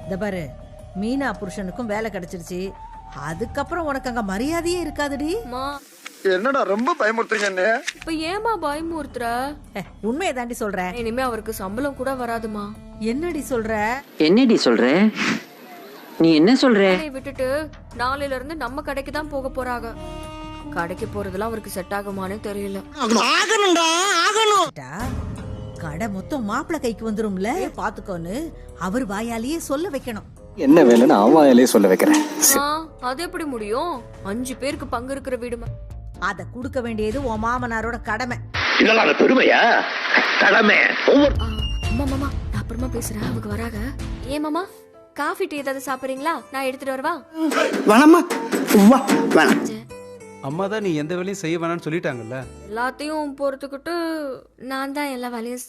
இந்த பாரு, மீனா புருஷனுக்கும் வேலை கிடைச்சிருச்சு. அதுக்கப்புறம் உனக்கு அங்க மரியாதையே இருக்காதுடி. மா என்னடா ரொம்ப பயமுறுத்துறீங்க. இப்ப ஏமா பயமுறுத்துற? உண்மையை தாண்டி சொல்றேன். இனிமே அவருக்கு சம்பளம் கூட வராதுமா. என்னடி சொல்ற? என்னடி சொல்ற? நீ என்ன சொல்ற? வேலையை விட்டுட்டு நாளையில இருந்து நம்ம கடைக்கு தான் போக போறாங்க. கடைக்கு போறதெல்லாம் அவருக்கு செட் ஆகுமான்னு தெரியல. டா, கடை மொத்தம் மாப்பிள்ளை கைக்கு வந்துரும்ல, பாத்துக்கோன்னு அவர் வாயாலேயே சொல்ல வைக்கணும். என்ன வேலைன்னு அவாயிலே சொல்ல வைக்கிறேன். அது எப்படி முடியும்? 5 பேருக்கு பங்கு இருக்கிற வீடுமா. அத குடுக்க வேண்டியது உன் மாமனாரோட கடமை. இதெல்லாம் பெருமையா? கடமை. அம்மா மாமா, நான் அப்புறமா பேசுறேன், அவங்க வராங்க. ஏன் மாமா, காஃபி டீ ஏதாவது சாப்பிடுறீங்களா? நான் எடுத்துட்டு வரவா? வேணாமா? வேணாம். அம்மா தான் நீ எந்த வேலையும் செய்ய வேணாம்னு சொல்லிட்டாங்கல்ல. எல்லாத்தையும் பொறுத்துக்கிட்டு நான் தான் எல்லா வேலையும்